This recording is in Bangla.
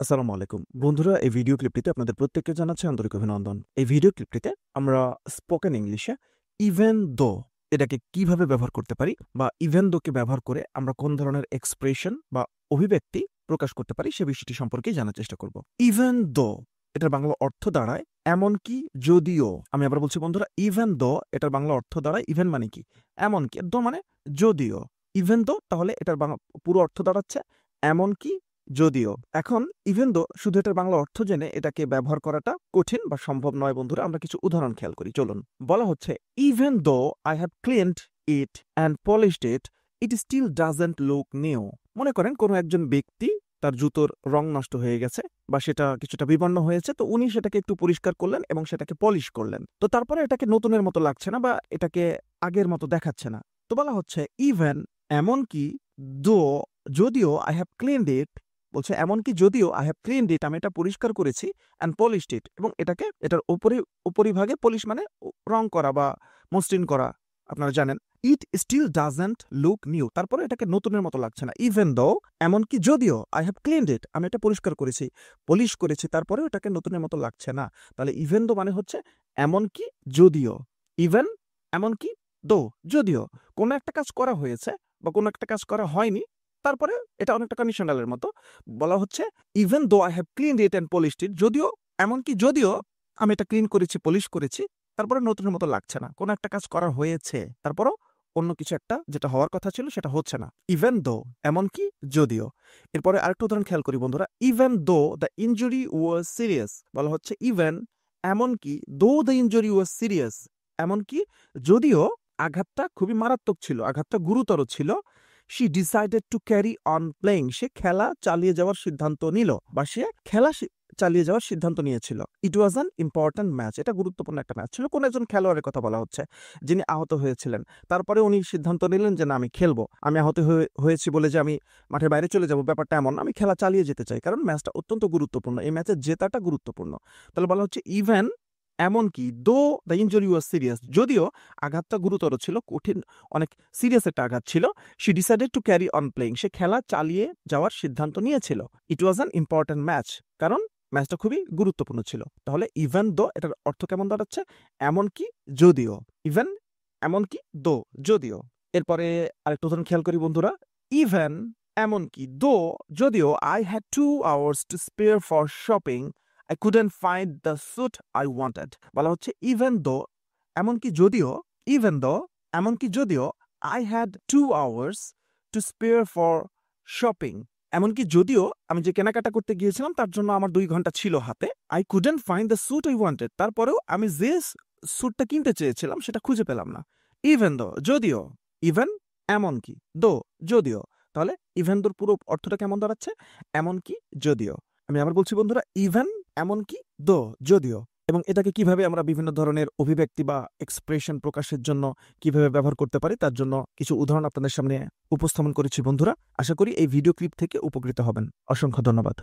আসসালামু আলাইকুম বন্ধুরা, এই ভিডিও ক্লিপটিতে আপনাদের প্রত্যেককে জানাচ্ছি আন্তরিক অভিনন্দন। এই ভিডিও ক্লিপটিতে আমরা স্পোকেন ইংলিশে ইভেন দো এটাকে কিভাবে ব্যবহার করতে পারি বা ইভেন দোকে ব্যবহার করে আমরা কোন ধরনের এক্সপ্রেশন বা অভিব্যক্তি প্রকাশ করতে পারি সে বিষয়টি সম্পর্কে জানার চেষ্টা করব। ইভেন দো এটার বাংলা অর্থ দাঁড়ায় এমনকি যদিও। আমি আবার বলছি বন্ধুরা, ইভেন দো এটার বাংলা অর্থ দাঁড়ায় ইভেন মানে কি, এমনকি। দো মানে যদিও, ইভেন দো তাহলে এটার বাংলা পুরো অর্থ দাঁড়াচ্ছে এমনকি যদিও। এখন ইভেন দো শুধু এটার বাংলা অর্থ জেনে এটাকে ব্যবহার করাটা কঠিন বা সম্ভব নয় বন্ধুরা। আমরা কিছু উদাহরণ খেয়াল করি, চলুন। বলা হচ্ছে even though I have cleaned it and polished it, it still doesn't look new. মনে করেন কোনো একজন ব্যক্তি, তার জুতোর রং নষ্ট হয়ে গেছে বা সেটা কিছুটা বিবর্ণ হয়েছে, তো উনি সেটাকে একটু পরিষ্কার করলেন এবং সেটাকে পলিশ করলেন। তো তারপরে এটাকে নতুনের মতো লাগছে না বা এটাকে আগের মতো দেখাচ্ছে না। তো বলা হচ্ছে ইভেন এমনকি, দো যদিও, আই হ্যাভ ক্লিনড ইট বলছে এমনকি যদিও, আই হ্যাভ ক্লিনড ইট আমি এটা পরিষ্কার করেছি, অ্যান্ড পলিশড ইট এবং এটাকে এটার উপরিভাগে পলিশ মানে রং করা বা মসৃণ করা, আপনারা জানেন। It still doesn't look new, তারপরে এটাকে নতুনের মতো লাগছে না। ইভেন দো এমনকি যদিও, আই হ্যাভ ক্লিনড ইট আমি এটা পরিষ্কার করেছি, পলিশ করেছি, তারপরেও এটাকে নতুনের মতো লাগছে না। তাহলে ইভেন দো মানে হচ্ছে এমনকি যদিও। ইভেন এমনকি দো যদিও কোনো একটা কাজ করা হয়েছে বা কোনো একটা কাজ করা হয়নি, তারপরে এটা অনেকটা কন্ডিশনালের মতো। বলা হচ্ছে even though I have cleaned it and polished it, যদিও এমনকি যদিও আমি এটা ক্লিন করেছি, পলিশ করেছি, তারপরে নতুনের মতো লাগছে না। কোনো একটা কাজ করা হয়েছে, তারপরও অন্য কিছু একটা যেটা হওয়ার কথা ছিল সেটা হচ্ছে না। ইভেন দো এমনকি যদিও। এরপরে আরেকটা উদাহরণ খেয়াল করি বন্ধুরা। Even though the injury was serious, বলা হচ্ছে ইভেন এমনকি, দো দ্য ইনজুরি ওয়াজ সিরিয়াস এমনকি যদিও আঘাতটা খুবই মারাত্মক ছিল, আঘাতটা গুরুতর ছিল। She decided to carry on playing, সে খেলা চালিয়ে যাওয়ার সিদ্ধান্ত নিল বা সে খেলা চালিয়ে যাওয়ার সিদ্ধান্ত নিয়েছিল। It was an important match, এটা গুরুত্বপূর্ণ একটা ম্যাচ ছিল। কোন একজন খেলোয়াড়ের কথা বলা হচ্ছে যিনি আহত হয়েছিলেন, তারপরে উনি সিদ্ধান্ত নিলেন যে না, আমি খেলবো, আমি আহত হয়েছি বলে যে আমি মাঠের বাইরে চলে যাব ব্যাপারটা এমন না, আমি খেলা চালিয়ে যেতে চাই, কারণ ম্যাচটা অত্যন্ত গুরুত্বপূর্ণ, এই ম্যাচের জেতাটা গুরুত্বপূর্ণ। তাহলে বলা হচ্ছে ইভেন এমনকি, দো দ্য ইনজুরি ওয়াজ সিরিয়াস যদিও আঘাতটা গুরুতর ছিল, কঠিন, অনেক সিরিয়াস একটা আঘাত ছিল। She decided to carry on playing, সে খেলা চালিয়ে যাওয়ার সিদ্ধান্ত নিয়েছিল। It was an important match, কারণ ম্যাচটা খুবই গুরুত্বপূর্ণ ছিল। তাহলে ইভেন দো এটার অর্থ কেমন দাঁড়াচ্ছে, এমনকি যদিও। ইভেন এমনকি দো যদিও। এরপরে আরেকটা উদাহরণ খেয়াল করি বন্ধুরা। ইভেন এমনকি, দো যদিও, I had 2 hours to spare for shopping, I couldn't find the suit I wanted. বলা হচ্ছে ইভেন দো এমনকি যদিও, ইভেন দো এমনকি যদিও, I had 2 hours to spare for shopping. এমনকি যদিও আমি যে কেনাকাটা করতে গিয়েছিলাম তার জন্য আমার 2 ঘন্টা ছিল হাতে। I couldn't find the suit I wanted. তারপরেও আমি যে স্যুটটা কিনতে চেয়েছিলাম সেটা খুঁজে পেলাম না। ইভেন দো যদিও, ইভেন এমনকি, দো যদিও। তাহলে ইভেন দোর পুরো অর্থটা কেমন দাঁড়াচ্ছে, এমনকি যদিও। আমি আবার বলছি বন্ধুরা, ইভেন এমনকি, দো যদিও। এবং এটাকে কিভাবে আমরা বিভিন্ন ধরনের অভিব্যক্তি বা এক্সপ্রেশন প্রকাশের জন্য কিভাবে ব্যবহার করতে পারি তার জন্য কিছু উদাহরণ আপনাদের সামনে উপস্থাপন করেছি বন্ধুরা। আশা করি এই ভিডিও ক্লিপ থেকে উপকৃত হবেন। অসংখ্য ধন্যবাদ।